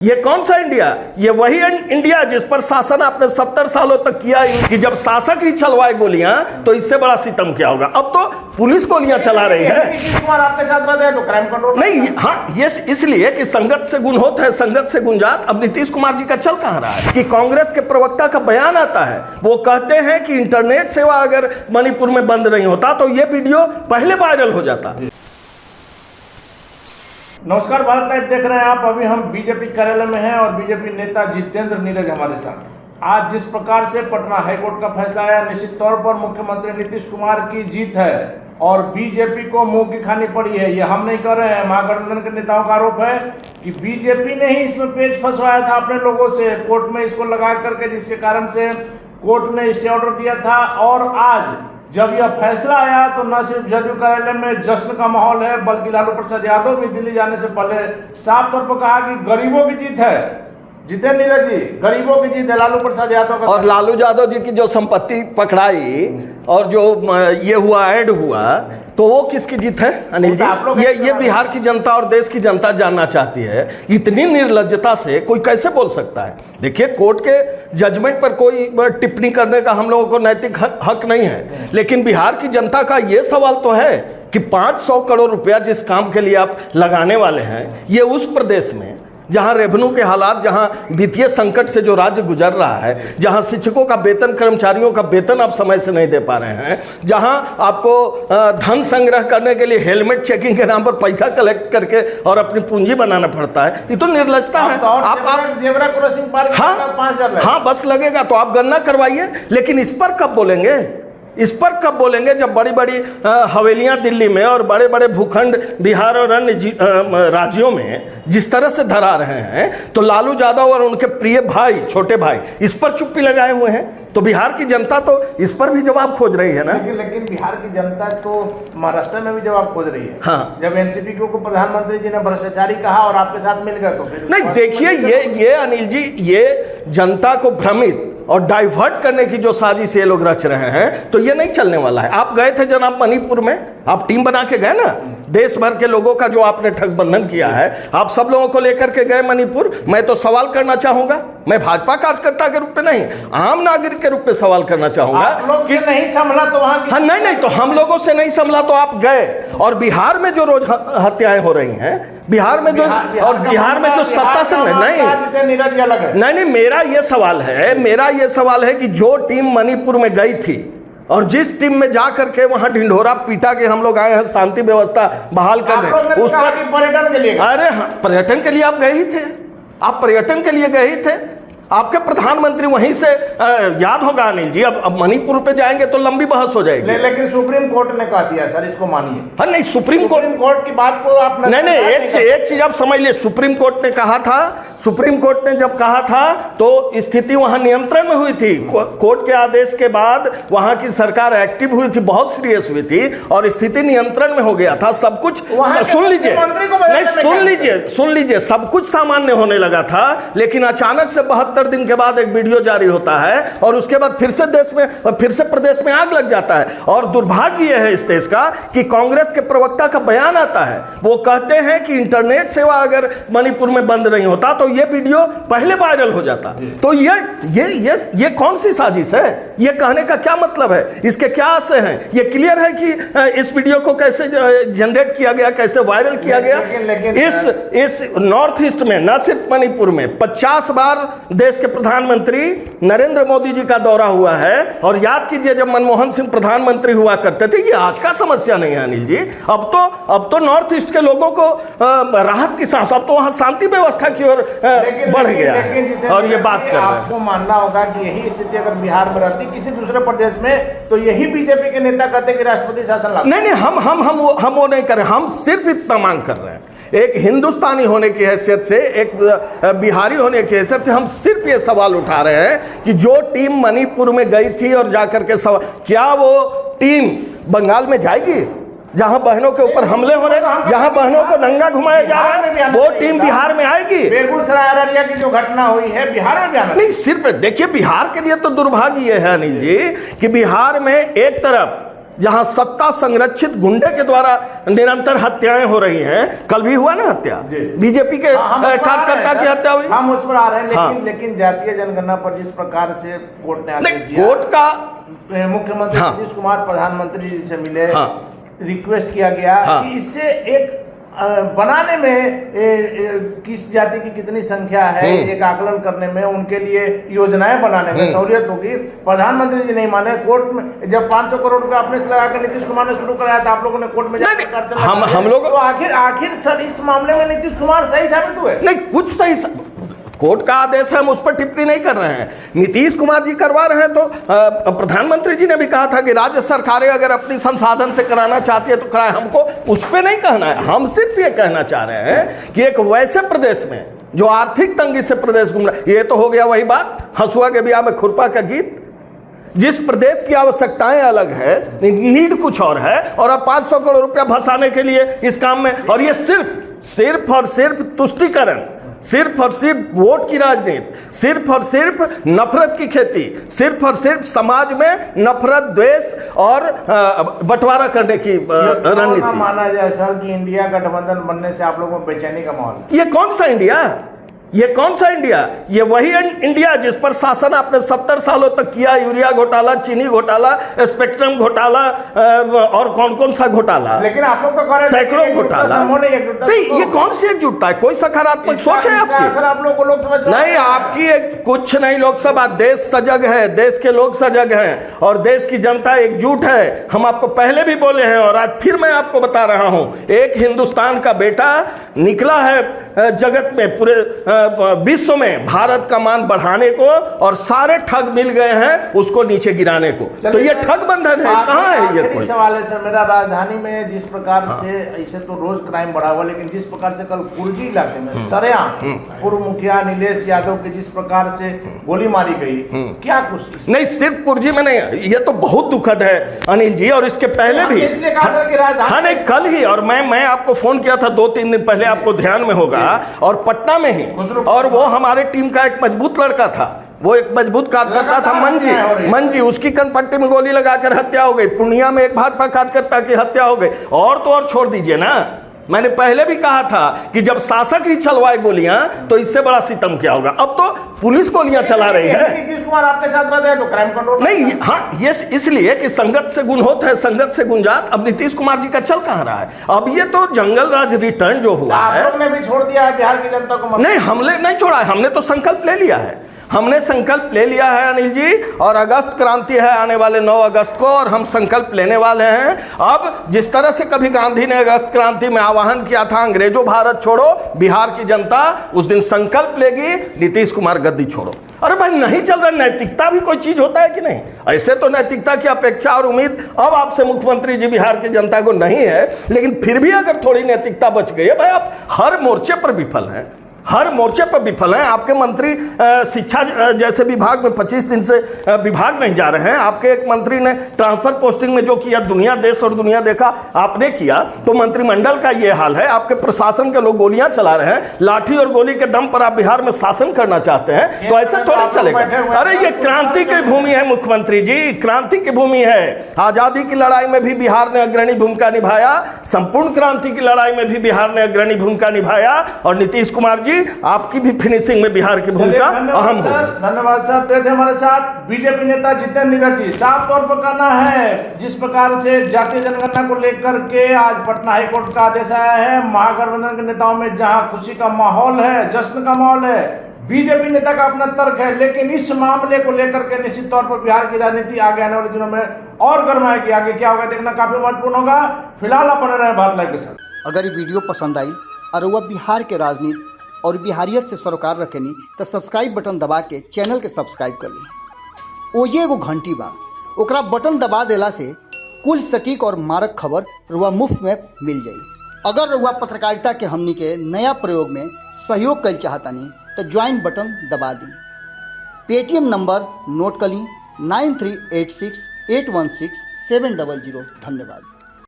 ये कौन सा इंडिया? ये वही इंडिया जिस पर शासन आपने 70 सालों तक किया ही कि जब शासक ही चलवाए गोलियां तो इससे बड़ा सितम क्या होगा। अब तो पुलिस गोलियां चला रही है। नीतीश कुमार आपके साथ रहते हैं तो क्राइम कंट्रोल नहीं, हाँ, ये इसलिए कि संगत से गुण होता है, संगत से गुंजात। अब नीतीश कुमार जी का चल कहां रहा है कि कांग्रेस के प्रवक्ता का बयान आता है, वो कहते हैं कि इंटरनेट सेवा अगर मणिपुर में बंद नहीं होता तो ये वीडियो पहले वायरल हो जाता। नमस्कार, भारत लाइव देख रहे हैं आप। अभी हम बीजेपी कार्यालय में हैं और बीजेपी नेता जितेंद्र नीरज हमारे साथ। आज जिस प्रकार से पटना हाईकोर्ट का फैसला आया, निश्चित तौर पर मुख्यमंत्री नीतीश कुमार की जीत है और बीजेपी को मुंह की खानी पड़ी है। ये हम नहीं कर रहे हैं, महागठबंधन के नेताओं का आरोप है कि बीजेपी ने ही इसमें पेच फंसवाया था अपने लोगों से, कोर्ट में इसको लगा करके, जिसके कारण से कोर्ट ने स्टे ऑर्डर दिया था। और आज जब यह फैसला आया तो न सिर्फ जदयू कार्यालय में जश्न का माहौल है, बल्कि लालू प्रसाद यादव भी दिल्ली जाने से पहले साफ तौर पर कहा कि गरीबों की जीत है। जितेंद्र नीरज जी, गरीबों की जीत है लालू प्रसाद यादव का। और लालू यादव जी की जो संपत्ति पकड़ाई और जो ये हुआ, ऐड हुआ, तो वो किसकी जीत है अनिल जी? ये बिहार की जनता और देश की जनता जानना चाहती है। इतनी निर्लज्जता से कोई कैसे बोल सकता है? देखिए, कोर्ट के जजमेंट पर कोई टिप्पणी करने का हम लोगों को नैतिक हक नहीं है, लेकिन बिहार की जनता का ये सवाल तो है कि 500 करोड़ रुपया जिस काम के लिए आप लगाने वाले हैं, ये उस प्रदेश में जहां रेवेन्यू के हालात, जहां वित्तीय संकट से जो राज्य गुजर रहा है, जहां शिक्षकों का वेतन, कर्मचारियों का वेतन आप समय से नहीं दे पा रहे हैं, जहां आपको धन संग्रह करने के लिए हेलमेट चेकिंग के नाम पर पैसा कलेक्ट करके और अपनी पूंजी बनाना पड़ता है, ये तो निर्लजता है। आप जेबरा क्रॉसिंग पार्क हाँ, 5,000 हाँ, बस लगेगा तो आप गणना करवाइए, लेकिन इस पर कब बोलेंगे? इस पर कब बोलेंगे जब बड़ी बड़ी हवेलियां दिल्ली में और बड़े बड़े भूखंड बिहार और अन्य राज्यों में जिस तरह से धरा रहे हैं, तो लालू यादव और उनके प्रिय भाई, छोटे भाई, इस पर चुप्पी लगाए हुए हैं। तो बिहार की जनता तो इस पर भी जवाब खोज रही है ना। लेकिन बिहार की जनता तो महाराष्ट्र में भी जवाब खोज रही है। हाँ, जब एनसीपी को प्रधानमंत्री जी ने भ्रष्टाचारी कहा और आपके साथ मिल गए तो फिर नहीं। देखिए, ये अनिल जी, ये जनता को भ्रमित और डाइवर्ट करने की जो साजिश ये लोग रच रहे हैं, तो ये नहीं चलने वाला है। आप गए थे जनाब मणिपुर में, आप टीम बना के गए ना, देश भर के लोगों का जो आपने ठगबंधन किया है, आप सब लोगों को लेकर के गए मणिपुर। मैं तो सवाल करना चाहूंगा, मैं भाजपा कार्यकर्ता के रूप में नहीं, आम नागरिक के रूप में सवाल करना चाहूंगा कि नहीं संभला तो वहां। हाँ, नहीं, तो हम लोगों से नहीं संभला तो आप गए। और बिहार में जो रोज हत्याएं हो रही हैं, बिहार में जो सत्ता से नहीं, मेरा ये सवाल है कि जो टीम मणिपुर में गई थी और जिस टीम में जा करके वहां ढिंढोरा पीटा के हम लोग आए हैं शांति व्यवस्था बहाल करने, उस पर पर्यटन के लिए, अरे हाँ, पर्यटन के लिए आप गए ही थे, आप पर्यटन के लिए गए ही थे। आपके प्रधानमंत्री वहीं से याद होगा अनिल जी, अब मणिपुर पे जाएंगे तो लंबी बहस हो जाएगी। लेकिन सुप्रीम कोर्ट ने कह दिया सर, इसको मानिए। हाँ, नहीं, सुप्रीम कोर्ट की बात को आप नहीं, एक चीज आप समझ लिए। सुप्रीम कोर्ट ने कहा था, सुप्रीम कोर्ट ने जब कहा था तो स्थिति वहां नियंत्रण में हुई थी। कोर्ट के आदेश के बाद वहां की सरकार एक्टिव हुई थी, बहुत सीरियस हुई थी और स्थिति नियंत्रण में हो गया था। सब कुछ सुन लीजिए, नहीं, सुन लीजिए, सब कुछ सामान्य होने लगा था। लेकिन अचानक से 72 दिन के बाद एक वीडियो जारी होता है और उसके बाद फिर से प्रदेश में आग लग जाता है। और दुर्भाग्य यह है इस देश का कि कांग्रेस के प्रवक्ता का बयान आता है, वो कहते हैं कि इंटरनेट सेवा अगर मणिपुर में बंद नहीं होता तो ये वीडियो पहले वायरल हो जाता। तो ये कौन सी साजिश है? ये कहने का क्या मतलब है? इसके क्या आशय हैं? ये क्लियर है कि इस वीडियो को कैसे जनरेट किया गया, कैसे वायरल किया गया। इस नॉर्थ ईस्ट में, न सिर्फ मणिपुर में, 50 बार देश के प्रधानमंत्री नरेंद्र मोदी जी का दौरा हुआ है। और याद कीजिए, जब मनमोहन सिंह प्रधानमंत्री हुआ करते थे, ये आज का समस्या नहीं है अनिल जी। अब तो नॉर्थ ईस्ट के लोगों को राहत की सांस, अब तो वहां शांति व्यवस्था की ओर बढ़ गया है। और ये बात कर रहे हैं, आपको मानना होगा कि यही स्थिति अगर बिहार में रहती किसी दूसरे प्रदेश में, तो यही बीजेपी के नेता कहते कि राष्ट्रपति शासन लागू। नहीं, हम वो नहीं कर रहे, हम सिर्फ इतना मांग कर रहे हैं। एक हिंदुस्तानी होने की हैसियत से, एक बिहारी होने की हैसियत से हम सिर्फ ये सवाल उठा रहे हैं कि जो टीम मणिपुर में गई थी और जाकर के क्या वो टीम बंगाल में जाएगी जहां बहनों के ऊपर हमले हो रहे हैं, जहां बहनों को नंगा घुमाया जा रहा है, वो टीम बिहार में आएगी? बेगूसराय अररिया की जो घटना हुई है बिहार में भी आना नहीं। सिर्फ देखिए, बिहार के लिए तो दुर्भाग्य यह है अनिल जी कि बिहार में एक तरफ जहां सत्ता संरक्षित गुंडे के द्वारा निरंतर हत्याएं हो रही हैं। कल भी हुआ ना हत्या, बीजेपी के कार्यकर्ता की हत्या हुई। हम उस पर आ रहे हैं, लेकिन जातीय जनगणना पर जिस प्रकार से कोर्ट ने आदेश दिया, कोर्ट का मुख्यमंत्री नीतीश कुमार प्रधानमंत्री जी से मिले, रिक्वेस्ट किया गया कि इससे एक बनाने में किस जाति की कितनी संख्या है एक आकलन करने में, उनके लिए योजनाएं बनाने में सहूलियत होगी। प्रधानमंत्री जी नहीं माने। कोर्ट में जब 500 करोड़ रुपए अपने से लगा कर नीतीश कुमार ने शुरू कराया था, आप लोगों ने कोर्ट में जाकर हम लोग तो आखिर सर इस मामले में नीतीश कुमार सही साबित हुए? नहीं, कुछ सही कोर्ट का आदेश है, हम उस पर टिप्पणी नहीं कर रहे हैं। नीतीश कुमार जी करवा रहे हैं तो प्रधानमंत्री जी ने भी कहा था कि राज्य सरकारें अगर अपनी संसाधन से कराना चाहती है तो कराए, हमको उस पर नहीं कहना है। हम सिर्फ ये कहना चाह रहे हैं कि एक वैसे प्रदेश में जो आर्थिक तंगी से प्रदेश घूम रहा है, ये तो हो गया वही बात हंसुआ के ब्याह में खुरपा का गीत। जिस प्रदेश की आवश्यकताएं अलग है, नीड कुछ और है, और अब 500 करोड़ रुपया भसाने के लिए इस काम में, और ये सिर्फ और सिर्फ तुष्टीकरण, सिर्फ और सिर्फ वोट की राजनीति, सिर्फ और सिर्फ नफरत की खेती, सिर्फ और सिर्फ समाज में नफरत, द्वेष और बंटवारा करने की रणनीति। माना जाए सर कि इंडिया गठबंधन बनने से आप लोगों में बेचैनी का माहौल। ये कौन सा इंडिया? ये कौन सा इंडिया? ये वही इंडिया जिस पर शासन आपने 70 सालों तक किया। यूरिया घोटाला, चीनी घोटाला, स्पेक्ट्रम घोटाला, और कौन कौन सा घोटाला, लेकिन आप लोग तो सैकड़ों घोटाला। नहीं, ये कौन सी एकजुटता है? कोई सकारात्मक सोच है आपकी? आप लोग को लोकसभा नहीं, आपकी कुछ नहीं। लोकसभा, देश सजग है, देश के लोग सजग हैं और देश की जनता एकजुट है। हम आपको पहले भी बोले हैं और आज फिर मैं आपको बता रहा हूं, एक हिंदुस्तान का बेटा निकला है जगत में, पूरे विश्व में भारत का मान बढ़ाने को, और सारे ठग मिल गए हैं उसको नीचे गिराने को। तो ये ठग बंधन है, कहाँ है ये? कोई सवाल है सर मेरा, राजधानी में जिस प्रकार से, ऐसे तो रोज क्राइम बढ़ा हुआ, लेकिन जिस प्रकार से कल कुर्जी इलाके में सरेआम पूर्व मुखिया नीलेश यादव की जिस प्रकार से गोली मारी गई, क्या कुछ नहीं? सिर्फ कुर्जी में नहीं, ये तो बहुत दुखद है अनिल जी। और इसके पहले भी, इसलिए कहा सर कि राजधानी, हाँ नहीं, कल ही, और मैं आपको फोन किया था 2-3 दिन पहले, आपको ध्यान में होगा, और पटना में ही, और वो हमारे टीम का एक मजबूत लड़का था, वो एक मजबूत कार्यकर्ता था, मंजी, उसकी कनपट्टी में गोली लगाकर हत्या हो गई। पूर्णिया में एक भाजपा कार्यकर्ता की हत्या हो गई। और तो और छोड़ दीजिए ना, मैंने पहले भी कहा था कि जब शासक ही चलवाए गोलियां तो इससे बड़ा सितम क्या होगा। अब तो पुलिस गोलियां चला रही है। नीतीश कुमार आपके साथ रहते हैं तो क्राइम कंट्रोल नहीं, हाँ, ये इसलिए कि संगत से गुण होता है, संगत से गुंजात। अब नीतीश कुमार जी का चल कहाँ रहा है? अब ये तो जंगल राज रिटर्न जो हुआ है, आप लोग ने भी छोड़ दिया है बिहार की जनता को? नहीं, हमने नहीं छोड़ा है, हमने तो संकल्प ले लिया है। हमने संकल्प ले लिया है अनिल जी, और अगस्त क्रांति है आने वाले 9 अगस्त को, और हम संकल्प लेने वाले हैं। अब जिस तरह से कभी गांधी ने अगस्त क्रांति में आह्वान किया था, अंग्रेजों भारत छोड़ो, बिहार की जनता उस दिन संकल्प लेगी, नीतीश कुमार गद्दी छोड़ो। अरे भाई, नहीं चल रहा। नैतिकता भी कोई चीज होता है कि नहीं? ऐसे तो नैतिकता की अपेक्षा और उम्मीद अब आपसे मुख्यमंत्री जी बिहार की जनता को नहीं है, लेकिन फिर भी अगर थोड़ी नैतिकता बच गई है, भाई आप हर मोर्चे पर विफल हैं, हर मोर्चे पर विफल हैं। आपके मंत्री शिक्षा जैसे विभाग में 25 दिन से विभाग नहीं जा रहे हैं। आपके एक मंत्री ने ट्रांसफर पोस्टिंग में जो किया, दुनिया देश और दुनिया देखा आपने किया, तो मंत्रिमंडल का ये हाल है। आपके प्रशासन के लोग गोलियां चला रहे हैं, लाठी और गोली के दम पर आप बिहार में शासन करना चाहते हैं, तो ऐसे थोड़ा चलेगा। अरे ये क्रांति की भूमि है मुख्यमंत्री जी, क्रांति की भूमि है। आजादी की लड़ाई में भी बिहार ने अग्रणी भूमिका निभाया, संपूर्ण क्रांति की लड़ाई में भी बिहार ने अग्रणी भूमिका निभाया, और नीतीश कुमार जी आपकी भी फिनिशिंग में बिहार की भूमिका अहम है। धन्यवाद सर। थे हमारे साथ बीजेपी नेता जितेंद्र नीरज जी। साफ तौर पर कहना है, जिस प्रकार से जातीय जनगणना को लेकर के आज पटना हाईकोर्ट का आदेश आया है, महागठबंधन के नेताओं में जहां खुशी का माहौल है, जश्न का माहौल है, बीजेपी नेता का अपना तर्क है, लेकिन इस मामले को लेकर के निश्चित तौर पर बिहार की राजनीति आगे आने वाले दिनों में और गरमाएगी। आगे क्या होगा देखना काफी महत्वपूर्ण होगा। फिलहाल आप बने रहे भारत लाइव के साथ। अगर ये वीडियो पसंद आई और वह बिहार के राजनीति और बिहारियत से सरोकार रखेनी तो सब्सक्राइब बटन दबा के चैनल के सब्सक्राइब कर ली। ओजे एगो घंटी बा, ओकरा बटन दबा देला से कुल सटीक और मारक खबर रुआ मुफ्त में मिल जाई। अगर रुआ पत्रकारिता के हमनी के नया प्रयोग में सहयोग कर चाहतानी तो ज्वाइन बटन दबा दी। पेटीएम नंबर नोट कर ली 9386816700। धन्यवाद।